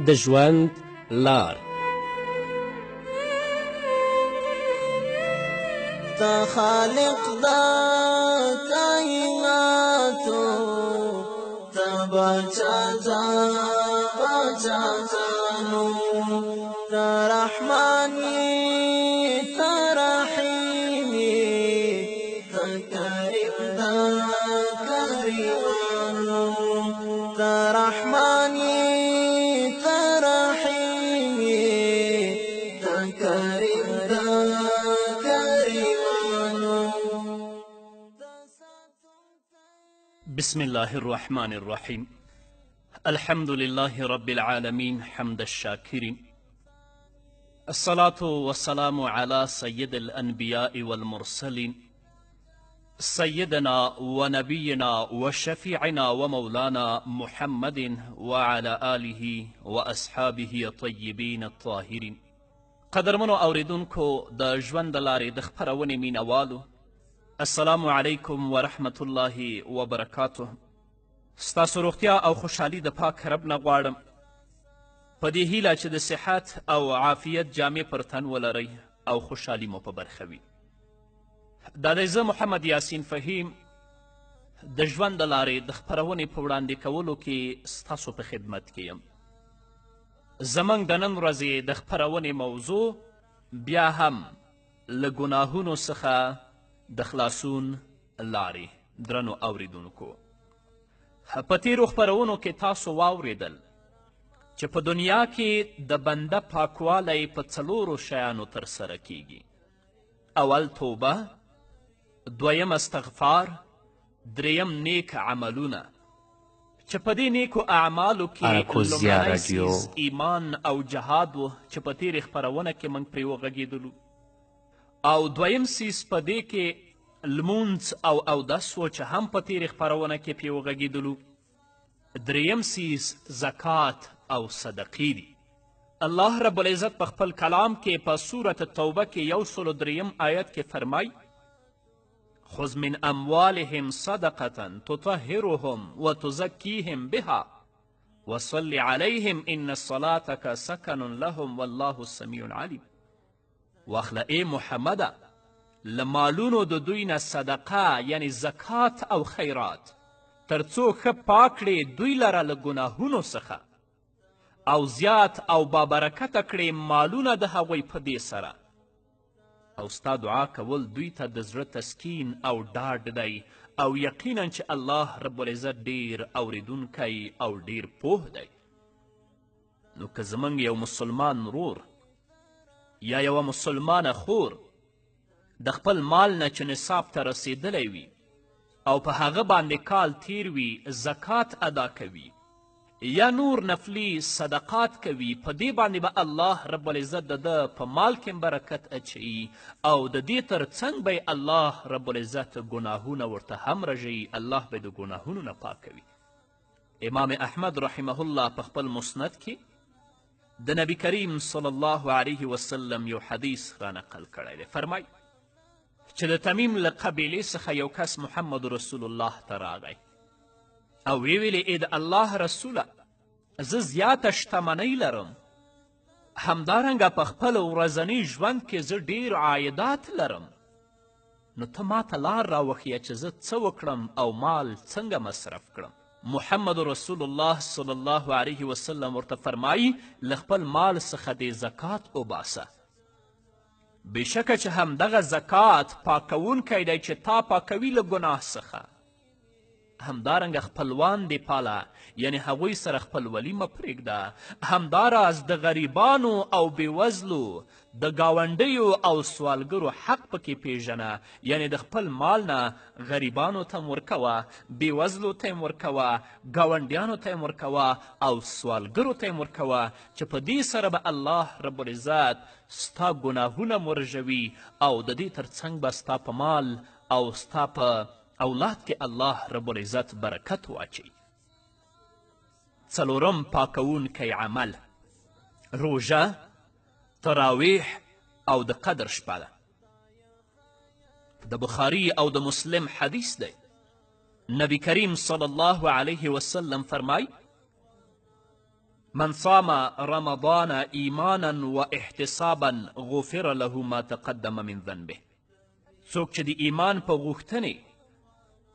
د ژوند لار. تا خالق دا کائناتو تا بچا جانو تا رحمانی تا رحیمی تا کریم دا کریمانو تا رحمانی تا رحیمی تا کریم دا بسم الله الرحمن الرحيم. الحمد لله رب العالمين حمد الشاكرين. الصلاة والسلام على سيد الأنبياء والمرسلين سيدنا ونبينا وشفيعنا ومولانا محمد وعلى آله وأصحابه الطيبين الطاهرين. قدرمنو اوریدونکو د ژوند د لارې د خپرونې مینوالو، السلام علیکم ورحمت الله وبرکاته. ستاسو روغتیا او خوشحالي د پاک رب نه غواړم، په دې هیله چې د صحت او عافیت جامې پر تن ولرئ او خوشحالي مو په برخه وي. دا دی زه محمد یاسین فهیم د ژوند د لارې د خپرونې په وړاندې کولو کې ستاسو په خدمت کې یم. زموږ د نن ورځې د خپرونې موضوع بیا هم له ګناهونو څخه د خلاصون لارې. درنو اوریدونکو، په تیرو خپرونو کې تاسو واوریدل چې په دنیا کې د بنده پاکوالی په 4 شیانو ترسره کیږي. اول توبه، دویم استغفار، دریم نیک عملونه چې په دې نیکو اعمالو کې لومړنی څیز ایمان او جهاد و چې په تیرې خپرونه کې موږ پرې وغږېدلو، او دویم څیز په دې کې لمونځ او اودس و چې هم په تیرې خپرونه کې پرې وغږېدلو، دریم څیز زکات او صدقې دي. الله رب العزت په خپل کلام کې په سورة التوبه کې 103 آیت کې فرمای: خذ من اموالهم صدقة تطهرهم وتزكيهم بها وصل عليهم ان صلاتك سكن لهم والله السميع العليم. واخله ای محمده، له مالونو د دوی نه صدقه یعنی زکات او خیرات تر څو ښه پاک کړې دوی لره له ګناهونو څخه، او زیات او بابرکته کړې مالونه د هغوی په دې سره، او ستا دعا کول دوی ته د زړه تسکین او ډاډ دی، او یقینا چې الله رب العزت ډیر اوریدونکی او ډیر پوه دی. نو که زموږ یو مسلمان ورور یا یوه مسلمانه خور د خپل مال نه چې نصاب ته رسیدلی وي او په هغه باندې کال تیر وي زکات ادا کوي یا نور نفلی صدقات کوي، په دې باندې به الله رب العزت د ده په مال کې برکت اچوي، او د دې تر څنګ به الله رب العزت ګناهونه ورته هم رژوي، الله به د ګناهونو نه پاکوي. امام احمد رحمه الله په خپل مسند کې د نبی کریم صلی الله علیه وسلم یو حدیث رانقل کړی دی. فرمای چې د تمیم له قبیلې څخه یو کس محمد رسول الله ته راغی او ویلې ای د الله رسوله، زه زیاته شتمنۍ لرم، همدارنګه په خپل ورځني ژوند کې زه ډیر عایدات لرم، نو ته ماته لار راوښیه چې زه څه وکړم او مال څنګه مصرف کړم. محمد رسول الله صلی الله علیه وسلم ورته فرمایي له خپل مال څخه دې زکات وباسه، بېشکه چې همدغه زکات پاکونکی دی چې تا پاکوي له ګناه څخه. همدارنګه خپلوان دې پاله، یعنی هغوی سره خپلولي مه پرېږده. همداراز د غریبانو او بېوزلو د ګاونډیو او سوالګرو حق پکې پیژنه، یعنی د خپل مال نه غریبانو ته م ورکوه، بېوزلو ته یې ورکوه، ګاونډیانو ته یې ورکوه او سوالګرو ته یې ورکوه، چې په دې سره به الله رب العزت ستا ګناهونه مرژوي، او د دې تر څنګ به ستا په مال او ستا په اولاد کې الله رب العزت برکت واچوي. څلورم پاکونکی عمل روژه، تراویح او د قدر شپه ده. د بخاري او د مسلم حدیث دی. نبی کریم صلی الله علیه وسلم فرمای: من صام رمضان ایمانا و احتسابا غفر له ما تقدم من ذنبه. څوک چې د ایمان په غوښتنې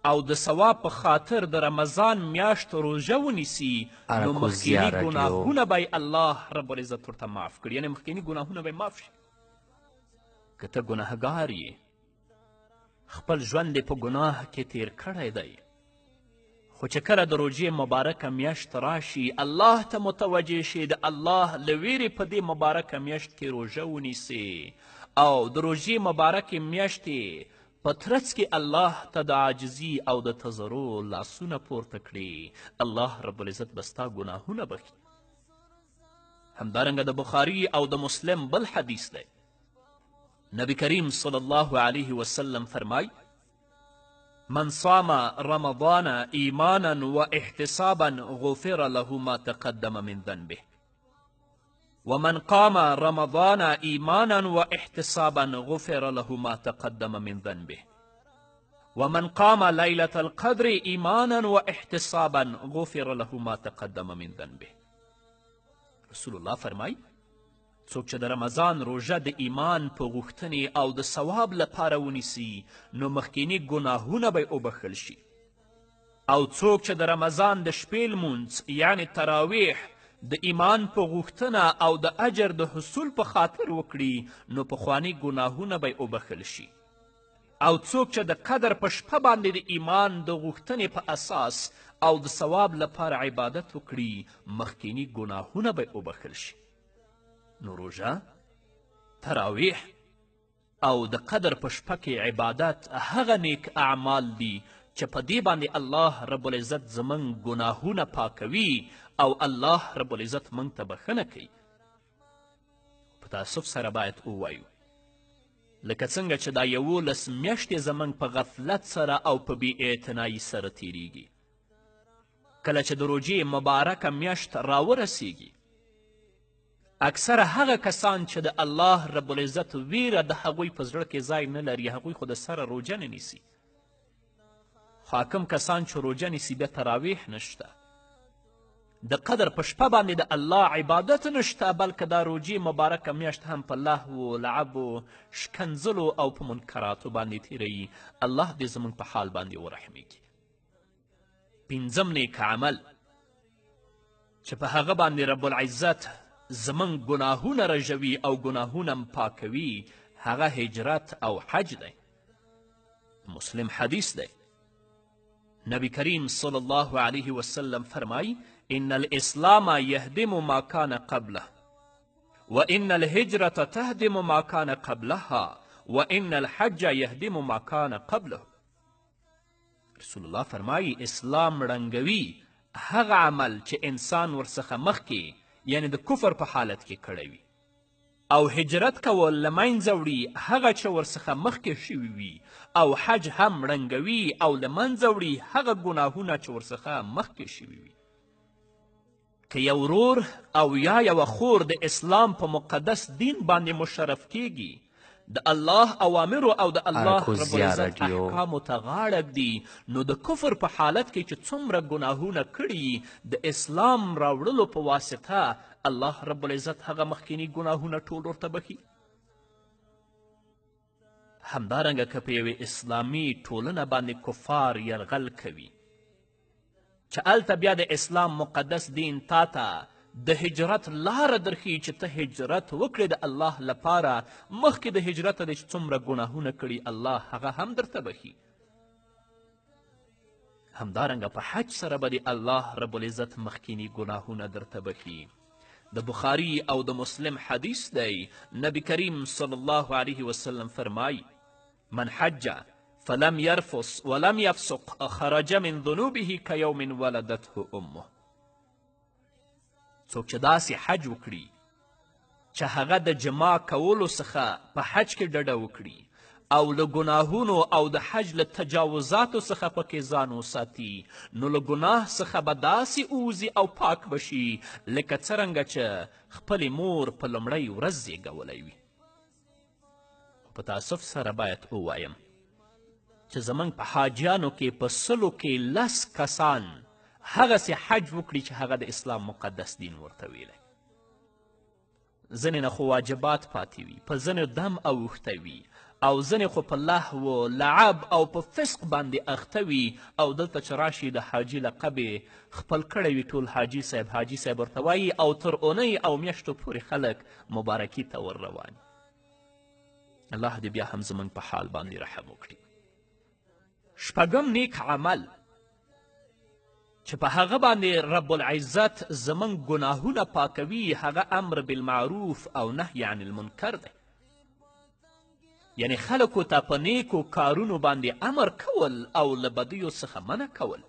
او د ثواب په خاطر د رمضان میاشت روژه ونیسي نو مخکیني ګناهونه به الله رب العزت ورته معاف کړي، یعنې مخکیني ګناهونه به معاف شي. که ته ګناهګار یې، خپل ژوند دې په ګناه کې تیر کړی دی، خو چې کله د روژې مبارکه میاشت راشي الله ته متوجه شي، د الله له ویرې په دې مبارکه میاشت کې روژه ونیسي او د روژې مبارکې میاشتې په ترڅ کې الله ته د عاجزي او د تضرع لاسونه پورته کړي، الله رب العزت به ستا ګناهونه بخي. همدارنګه د بخاري او د مسلم بل حدیث دی، نبی کریم صلی الله علیه وسلم فرمای: من صام رمضان ایمانا و احتسابا غفر له ما تقدم من ذنبه ومن قام رمضان ایمانا و احتسابا غفر له ما تقدم من ذنبه ومن قام لیلة القدر ایمانا و احتسابا غفر له ما تقدم من ذنبه. رسول الله فرمای: څوک چې د رمضان روژه د ایمان په غوښتنې او د ثواب لپاره ونیسي نو مخکیني ګناهونه به وبخښل شي، او څوک چې د رمضان د شپې لمونځ یعنې تراویح د ایمان په غوښتنه او د اجر د حصول په خاطر وکړي نو پخواني ګناهونه به وبخښل شي، او څوک چې د قدر په شپه باندې د ایمان د غوښتنې په اساس او د ثواب لپاره عبادت وکړي مخکیني ګناهونه به وبخښل شي. نو روژه، تراویح او د قدر په شپه کې عبادت هغه نیک اعمال دي چې په دې باندې الله رب العزت زموږ ګناهونه پاکوي او الله رب العزت موږ ته بخښنه کوي. په تاسف سره باید ووایو لکه څنګه چې دا 11 میاشتې زموږ په غفلت سره او په بې اعتنایي سره تیریږي، کله چې د روژې مبارکه میاشت راورسیږي اکثره هغه کسان چې د الله رب العزت ویره د هغوی په زړه کې ځای نه لري هغوی خو د سره روژه نه نیسي، خو کوم کسان چې روژه نیسي بیا تراویح نشته، د قدر په شپه باندې د الله عبادت نشته، بلکې دا روژې مبارکه میاشت هم په لهو لعبو شکنځلو او په منکراتو باندې تیروي. الله دې زموږ په حال باندې ورحمیږي. 5م نیک عمل چې په هغه باندې رب العزت زموږ ګناهونه رژوي او ګناهونه پاکوي هغه هجرت او حج دی. مسلم حدیث دی، نبی کریم صلی الله علیه وسلم فرمای: ان الاسلام یهدم ما کان قبله و ان الهجرة تهدم ما کان قبلها و ان الحج یهدم ما کان قبله. رسول الله فرمای اسلام ړنګوي هغه عمل چې انسان ورڅخه مخکې یعنی د کفر په حالت کې کړی وي، او هجرت کول له منځه وړي هغه چې ورڅخه مخکې شوي وي، او حج هم ړنګوي او له منځه وړي هغه ګناهونه چې ورڅخه مخکې شوي وي. که یو ورور او یا یوه خور د اسلام په مقدس دین باندې مشرف کیږي، د الله اوامرو او د الله رب العزت احکامو ته غاړه ږدي، نو د کفر په حالت کې چې څومره ګناهونه کړي د اسلام راوړلو په واسطه الله رب العزت هغه مخکینی ګناهونه ټول ورته بخي. همدارنګه که په یوې اسلامي ټولنه باندې کفار یرغل کوي چې هلته بیا د اسلام مقدس دین تا ته د هجرت لاره درښیي چې ته هجرت وکړې د الله لپاره، مخکې د هجرته دې چې څومره ګناهونه کړي الله هغه هم درته بخي. همدارنګه په حج سره به د الله رب العزت مخکینی ګناهونه درته بخي. د بخاري او د مسلم حدیث دی، نبی کریم صلی الله علیه وسلم فرمای: من حج فلم يرفث ولم يفسق خرج من ذنوبه كيوم ولدته امه. څوک چې داسې حج وکړي چې هغه د جما کولو څخه په حج کې ډډه وکړي او له ګناهونو او د حج له تجاوزاتو څخه پکې ځان وساتي، نو له ګناه څخه به داسې اوځي او پاک بشي لکه څرنګه چې خپلې مور په لومړۍ ورځ زیږولی وي. په تاسف سره باید ووایم چې زموږ په حاجیانو کې په 100 کې 10 کسان هغسې حج وکړي چې هغه د اسلام مقدس دین ورته ویلی. ځینې نه خو واجبات پاتې وي، په ځینې دم اوښته وي، او ځینې خو په لهو لعب او په فسق باندې اخته وي، او دلته چې راشي د حاجي لقب یې خپل کړی وي ټول حاجي صاحب ورته وایي، او تر اونۍ او میاشتو پورې خلک مبارکي ته ور روان. الله دې بیا هم زموږ په حال باندې رحم وکړي. شپږم نیک عمل چې په هغه باندې رب العزت زموږ ګناهونه پاکوي هغه امر بالمعروف او نهی عن المنکر دی. یعنی خلکو ته په نیکو کارونو باندې امر کول او له بدیو څخه منع کول.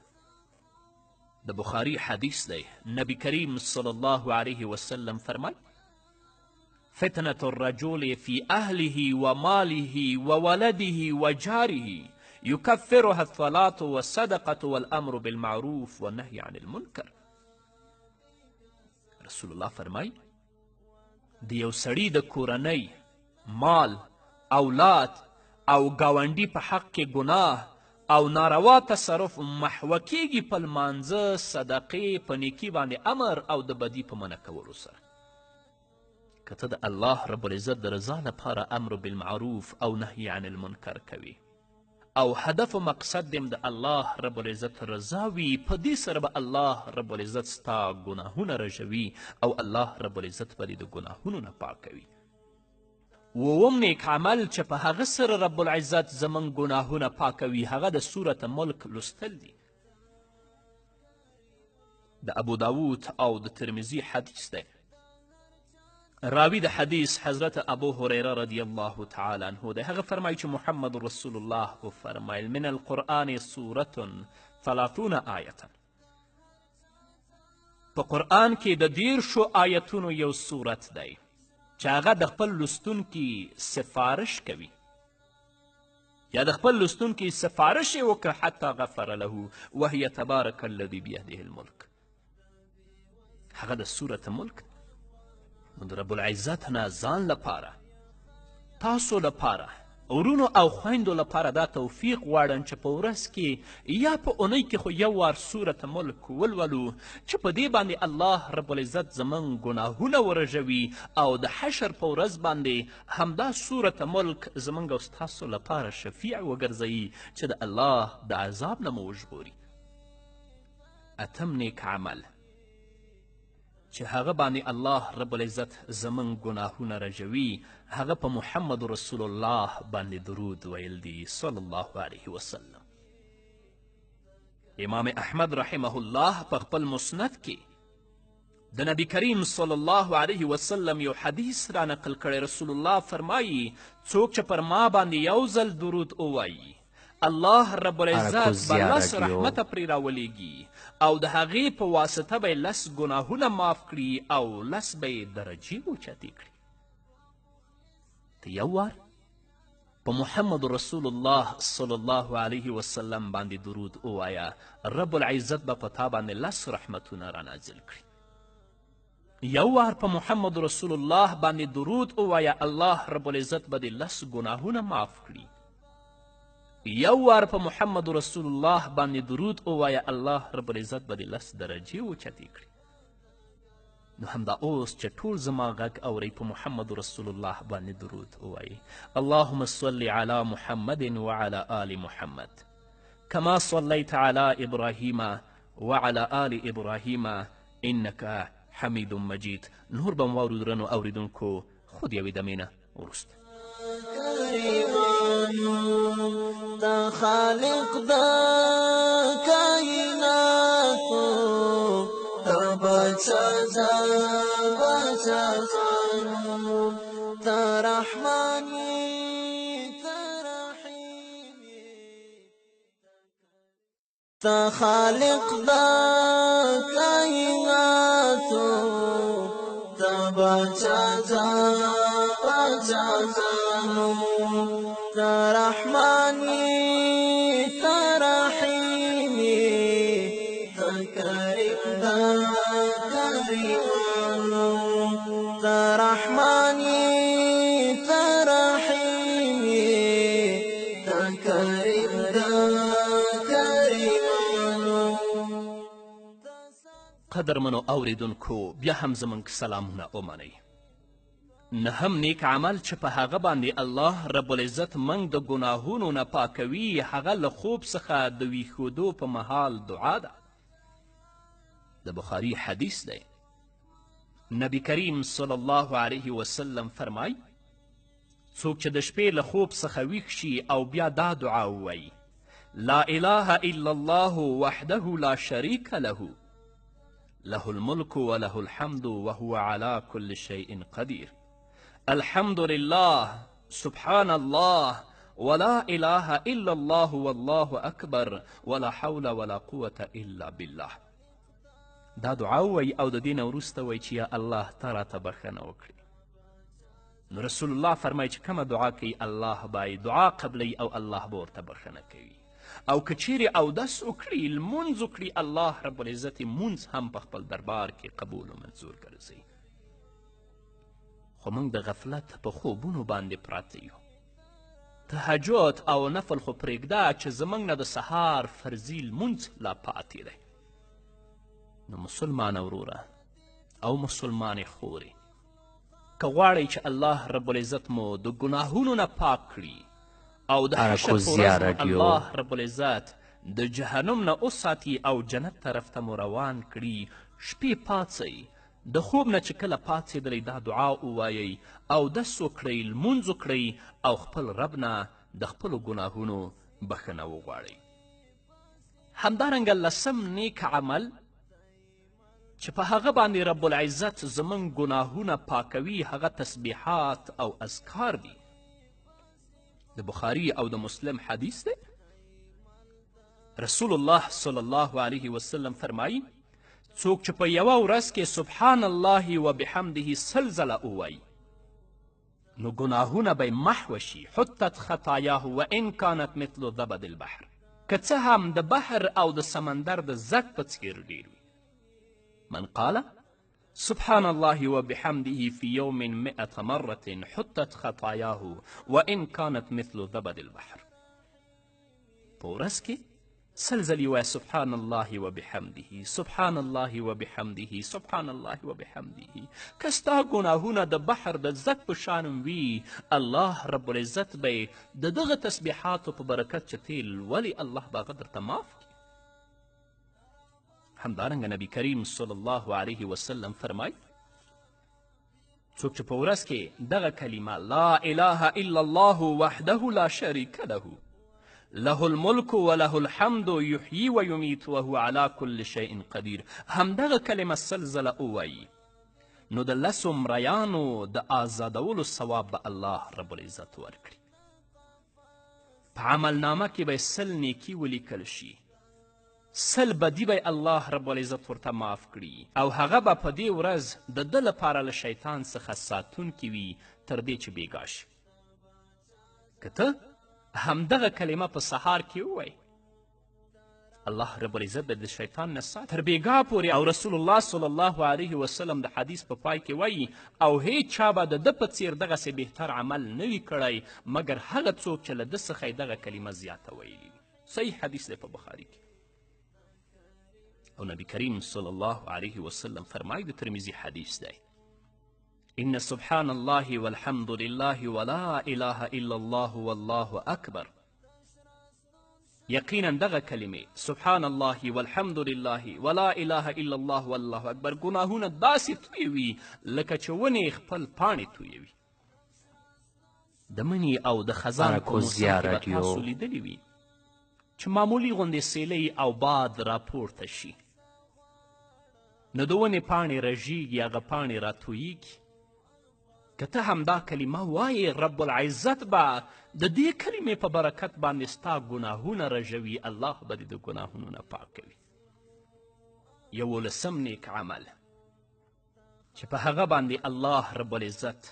د بخاري حدیث دی، نبی کریم صلی الله علیه وسلم فرمای فتنة الرجل في أهله وماله وولده وجاره يكفرها الصلاة والصدقة والأمر بالمعروف والنهي عن المنكر. رسول الله فرمای د یو سړي د کورنۍ، مال، اولاد او ګاونډي په حق کې ګناه او ناروا تصرف محوه کیږي په لمانځه، صدقې، په نیکي باندې امر او د بدي په منع کولو سره. که ته د الله رب العزت د رضا لپاره امر بالمعروف او نهی عن المنکر کوي او هدف و مقصد دیم د الله رب العزت رضا وي، په دې سره به الله رب العزت ستا ګناهونه رژوي او الله رب العزت به دې د ګناهونو نه پاکوي. اووم نیک عمل چې په هغه سره رب العزت زموږ ګناهونه پاکوي هغه د سورة ملک لوستل دي. د ابو داود او د ترمذي حدیث دی. راوی د حدیث حضرت ابو هریره رضی الله تعالی عنه دی. هغه فرمایي چې محمد رسول الله وفرمایل من القرآن سورة 30 آیة. په قرآن کې د 30 آیتونو یو صورت دی چې هغه د خپل لوستونکي سفارش کوي یا د خپل لوستونکي سفارش یې وکړه حتی غفر له وهي تبارک الذي بیده الملک. هغه د سورة ملک نو د رب العزت نه ځان لپاره، تاسو لپاره، ورونو او خویندو لپاره دا توفیق غواړم چې په ورځ کې یا په اونۍ کې خو یو وار سورة ملک ولولو چې په دې باندې الله رب العزت زموږ ګناهونه ورژوي او د حشر په ورځ باندې همدا سورة ملک زموږ او ستاسو لپاره شفیع وګرځوي چې د الله د عذاب نه مو وژغوري. اتم نیک عمل چې هغه باندې الله رب العزت زموږ ګناهونه رژوي هغه په محمد رسول الله باندې درود ویل دي صلی الله علیه وسلم. امام احمد رحمه الله په خپل مسند کې د نبی کریم صلی الله علیه وسلم یو حدیث را نقل کړی. رسول الله فرمایي څوک چې پر ما باندې یو ځل درود ووایي الله رب العزت به لس رحمته پرې راولیږي او د هغې په واسطه به یې لس ګناهونه معاف کړي او لس به یې درجې اوچتې کړي. ته یو وار په محمد رسول الله صلی الله علیه وسلم باندې درود ووایه رب العزت به په تا باندې لس رحمتونه رانازل کړي. یو وار په محمد رسول الله باندې درود ووایه الله رب العزت به دې لس ګناهونه معاف کړي. یو وار په محمد رسول الله باندې درود ووایه الله رب العزت به دې لس درجې اوچتې کړي. نو همدا اوس چې ټول زما غږ اورئ په محمد رسول الله باندې درود ووایي اللهم صل علی محمد وعلى آل محمد كما صليت على إبراهيم وعلى آل إبراهيم إنك حمید مجید. نور به مو واورو درنو اوریدونکو خود یوې دمې نه وروسته دا خالق دا کائناتو دا بچا زانو دا رحمانی دا رحیمی دا خالق دا کائناتو دا بچا زانو تا رحمانی تا رحیمی تا کریم دا کریمانو تا رحمانی تا رحیمی تا کریم دا کریمانو قدرمنو اوریدونکو بیا هم زموږ سلامونه ومنئ. نهم نیک عمل چې په هغه باندې الله رب العزت موږ د ګناهونو نه پاکوي هغه له خوب څخه د ویښودو په مهال دعا ده. د بخاري حدیث دی. نبی کریم صلی الله علیه وسلم فرمای څوک چې د شپې له خوب څخه ویښ شي او بیا دا دعا ووایي لا اله الا الله وحده لا شریک له له الملك وله الحمد وهو على كل شيء قدير الحمد لله سبحان الله ولا اله الا الله والله اکبر ولا حول ولا قوة الا بالله. دا دعا ووایي او د دې نه وروسته وایي چې یا الله ته راته بښنه وکړي. نو رسول الله فرمایي چې کومه دعا کوي الله به دعا قبلوي او الله به ورته بښنه کوي. او که چیرې اودس وکړي لمونځ وکړي الله رب العزت یې مونځ هم په خپل دربار کې قبول و منظور ګرځوي. خو موږ د غفلت په خوبونو باندې پراته یو. تهجد او نفل خو پرېږده چې زموږ نه د سهار فرضي لمونځ لا پاتې دی. نو مسلمان وروره او مسلمانې خورې که غواړئ چې الله رب العزت مو د ګناهونو نه پاک کړي او د حشر په ورځ الله رب العزت د جهنم نه وساتي او جنت طرف ته مو روان کړي، شپې پاڅئ، د خوب نه چې کله پاڅېدلی دا دعا ووایئ، اودس وکړئ، لمونځ وکړئ او خپل رب نه د خپلو ګناهونو بښنه وغواړئ. همدارنګه لسم نیک عمل چې په هغه باندې رب العزت زموږ ګناهونه پاکوي هغه تسبیحات او اذکار دي. د بخاري او د مسلم حدیث دی. رسول الله صلی الله علیه وسلم فرمایي څوک چې په یوه ورځ کې سبحان الله و بحمده 100 ځله ووایي نو ګناهونه به محو شي. حطت خطایاه و ان کانت مثل زبد البحر، که څه هم د بحر او د سمندر د زګ په څیر ډیر وي. من قال سبحان الله وبحمده في يوم 100 مرة حطت خطاياه وإن كانت مثل زبد البحر. په ورځ کې 100 ځلې وایه سبحان الله وبحمده سبحان الله وبحمده سبحان الله وبحمده. که ستا ګناهونه د بحر د زګ په شان وي الله رب العزت به د دغه تسبیحاتو په برکت چې ته لولې الله به هغه درته معاف کړي. همدارنګه نبی کریم صلی الله علیه وسلم فرمای څوک چې په ورځ کې دغه کلمه لا اله الا الله وحده لا شریک له له الملک وله الحمد یحیی و یمیت وهو علی کل شیء قدیر همدغه کلمه 100 ځله ووایي نو د 10 مریانو د آزادولو ثواب به الله رب العزت ورکړي. په عملنامه کې به 100 نیکي ولیکل شي، 100 بدي به الله رب العزت ورته معاف کړي او هغه به په دې ورځ د ده لپاره له شیطان څخه ساتونکي وي تر دې چې بېګا شي. که ته همدغه کلمه په سهار کې ووایې الله رب العزت به د شیطان نه ساتي تر بېګا پورې. او رسول الله صلی الله علیه وسلم د حدیث په پای کې وایي او هیڅ چا به د ده په څیر دغسې بهتر عمل نه وي کړی مګر هغه څوک چې له ده څخه یې دغه کلمه زیاته ویلي وي. صحیح حدیث دی په بخاري کې. او نبی کریم صلی الله علیه وسلم فرمایي د ترمیزی حدیث دی ان سبحان الله والحمد لله ولا اله الا الله والله اکبر. یقینا دغه کلمې سبحان الله والحمد لله ولا اله الا الله والله اکبر ګناهونه داسې تویوي لکه چې ونې خپل پاڼې تویوي. د مني او د خزان په موسم کې به تاسو لیدلي وي چې معمولي غوندې سیلۍ او باد راپورته شي نو د ونې پاڼې رژیږي هغه پاڼې راتویږي. که ته همدا کلمه وایې رب العزت به د دې کلمې په برکت باندې ستا ګناهونه رژوي، الله به دې د ګناهونو نه پاک کوي. 11 نیک عمل چې په هغه باندې الله رب العزت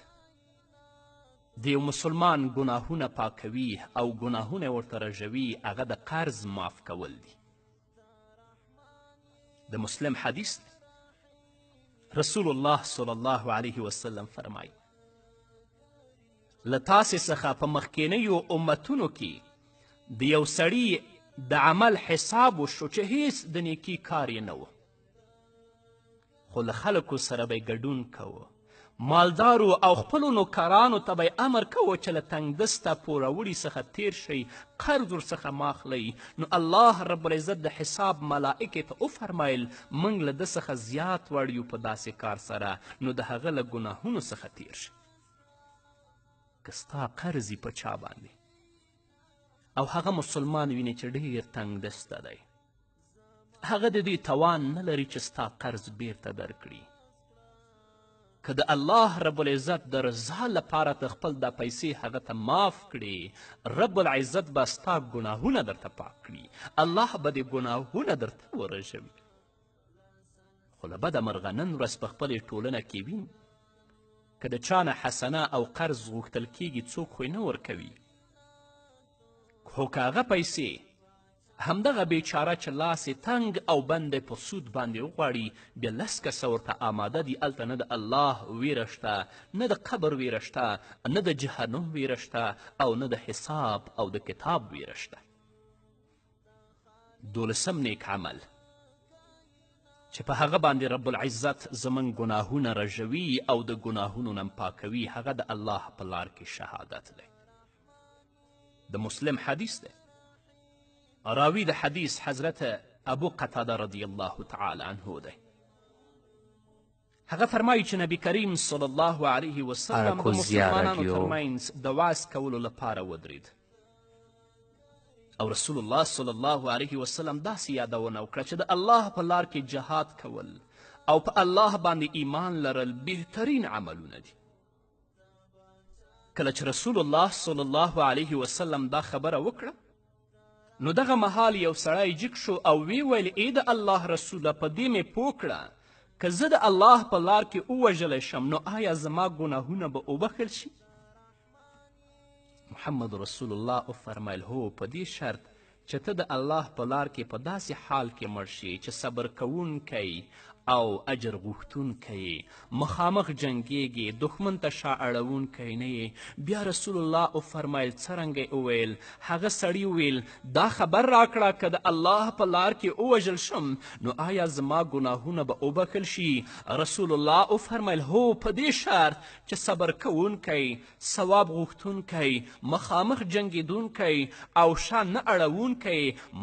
د یو مسلمان ګناهونه پاکوي او ګناهونه ورته رژوي هغه د قرض معاف کول دي. د مسلم حدیث دی. رسول الله صلی الله علیه وسلم فرمایي له تاسې څخه په مخکینیو امتونو کې د یو سړي د عمل حساب وشو چې هیڅ د نیکي کار یې نه و خو له خلکو سره به یې ګډون کوو، مالدارو او خپلو نوکرانو ته به امر کوو چې له تنګدسته پوروړي څخه تیر شئ، قرض ورڅخه ماخلئ. نو الله رب العزت د حساب ملائکې ته وفرمیل موږ له ده څخه زیات وړ یو په داسې کار سره، نو د هغه له ګناهونو څخه تیر شه. که ستا قرض په چا باندې او هغه مسلمان ویني چې ډېر تنګدسته دی، هغه د دې توان نه لري چې ستا قرض بیرته درکړي، که د الله رب العزت د رضا لپاره ته خپل دا پیسې هغه ته معاف کړي، رب العزت به ستا ګناهونه درته پاک کړي، الله به دې ګناهونه درته ورژوي. خو له بده مرغه نن ورځ په خپلې ټولنه کې وینو که د چا نه حسنه او قرض غوښتل کیږي څوک خو نه ورکوي، خو که هغه پیسې همدغه بیچاره چې لاس یې تنګ او بند په سود باندې وغواړي، بیا 10 کسه ورته آماده دي، هلته نه د الله ویره شته، نه د قبر ویره شته، نه د جهنم ویره شته، او نه د حساب او د کتاب ویره شته. 12 نیک عمل چې په هغه باندې رب العزت زموږ ګناهونه رژوي او د ګناهونو نه پاکوي، هغه د الله په لار کې شهادت دی. د مسلم حدیث دی، راوی د حدیث حضرت ابو قتاده رضی الله تعالی عنه دی. هغه فرمایي چې نبی کریم صلی الله علیه وسلم د مسلمانانو ترمنځ د وعظ کولو لپاره ودرید، او رسول الله صلی الله علیه وسلم داسې یادونه وکړه چې د الله په لار کې جهاد کول او په الله باندې ایمان لرل بهترین عملونه دي. کله چې رسول الله صلی الله علیه وسلم دا خبره وکړه، نو دغه مهال یو سړی جګ شو او وی ویل ای د الله رسوله په دې مې پوه کړه که زه د الله په لار کې ووژلی شم نو آیا زما ګناهونه به وبخښل شي؟ محمد رسول الله وفرمیل هو په دې شرط چې ته د الله په لار کې په داسې حال کې مړ شي چې صبر کوونکی او اجر غوښتونکی، مخامخ جنګیږي، دښمن ته شا اړوونکی نه یې. بیا رسول الله وفرمیل څرنګه یې وویل؟ هغه سړي وویل دا خبر راکړه که د الله په لار کې ووژل شم نو آیا زما ګناهونه به وبخښل شي؟ رسول الله وفرمیل هو په دې شرط چې صبر کوونکی، ثواب غوښتونکی، مخامخ جنګېدونکی او شا نه اړوونکی،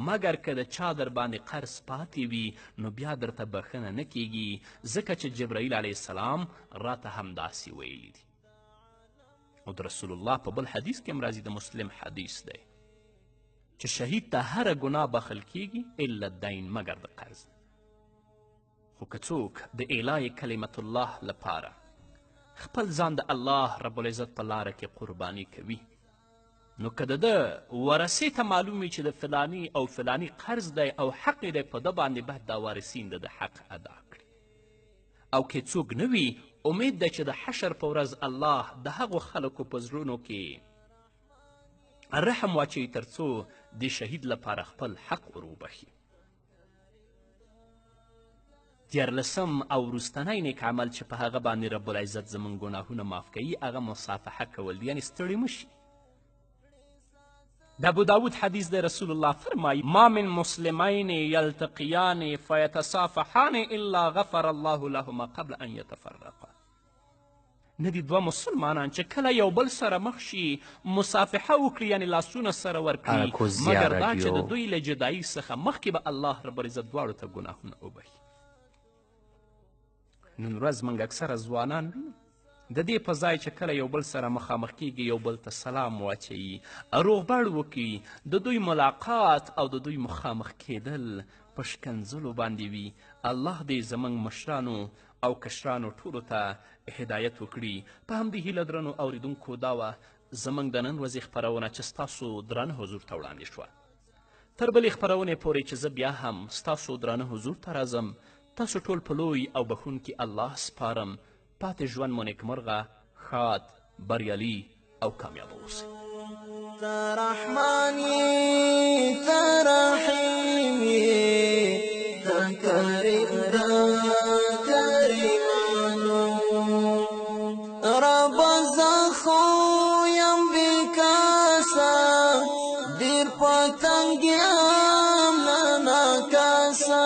مګر که د چا در باندې قرض پاتې وي نو بیا درته بخښنه نه کیږي، ځکه چې جبرائیل علیه السلام راته همداسې ویلي دي. او د رسول الله په بل حدیث کې هم راځي، د مسلم حدیث دی، چې شهید ته هره ګناه بخښل کیږي الا الدین، مګر د قرض. خو که څوک د اعلای کلمت الله لپاره خپل ځان د الله رب العزت په لاره کې قرباني کوي، نو که د ده ورثې ته معلوم وي چې د فلانی او فلانی قرض دی او حق دی په ده باندې، باید دا وارثین د حق ادا کړي. او که څوک نه وي، امید ده چې د حشر په ورځ الله د هغو خلکو په زړونو کې رحم واچوي تر څو د شهید لپاره خپل حق ور وبخي. 14 او وروستنی نیک عمل چې په هغه باندې رب العزت زموږ ګناهونه معاف کوي، هغه مصافحه کول دی، یعنې ستړي مشي. د ابو داود حدیث دی، رسول الله فرمایي ما من مسلمین یلتقیان فیتصافحان الا غفر الله لهما قبل ان یتفرقا. نه دي دوه مسلمانان چې کله یو بل سره مخ شي مصافحه وکړي، یعنې لاسونه سره ورکړي، مګر دا چې د دوی له جدایي څخه مخکې به الله رب العزت دواړو ته ګناهونه وبخي. نن ورځ موږ اکثره ځوانان وینو د دې په ځای چې کله یو بل سره مخامخ کیږي یو بل ته سلام واچوي، روغبړ وکړي، د دوی ملاقات او د دوی مخامخ کیدل په ښکنځلو باندې وي. الله دې زموږ مشرانو او کشرانو ټولو ته هدایت وکړي. په همدې هیله درنو اوریدونکو دا وه زموږ د نن ورځې خپرونه چې ستاسو درانه حضور ته وړاندې شوه. تر بلې خپرونې پورې چې زه بیا هم ستاسو درانه حضور ته راځم، تاسو ټول په لوی او بخونکي الله سپارم. پاتې ژوند مو نیکمرغه، ښاد، بریالي او کامیابه اوسئ. ته رحمان یې، ته رحیم یې، ته کریم د کریمانو. ربه زه خو یم بېکاسه، ډېر په تنګ یم نه ناکاسه.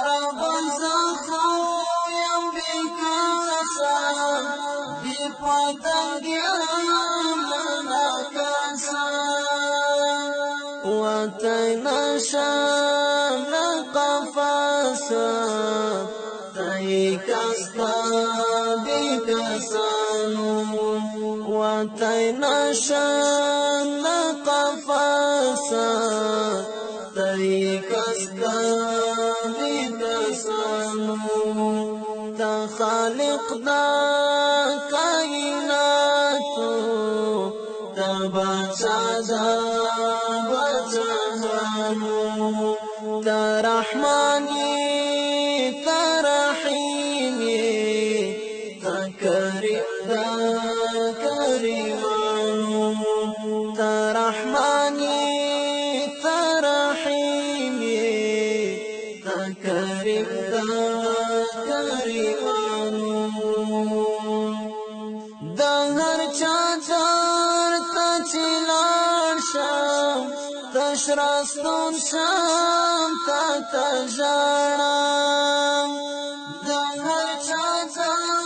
ربه زه وتی نشم قفاس تای کستا دی کسانو وتی نشم قفاس تای کستا دی کسانو تا خالق دا کائناتو تا بچا دا بچانو تا رحمانی تا رحیمی تا کریم دا کریمانو تا رحمانی تا رحیمی تا کریم دا کریمانو دا هر چا چار تا چلان شام تشرستون شام تا تجارم دا هر چا چار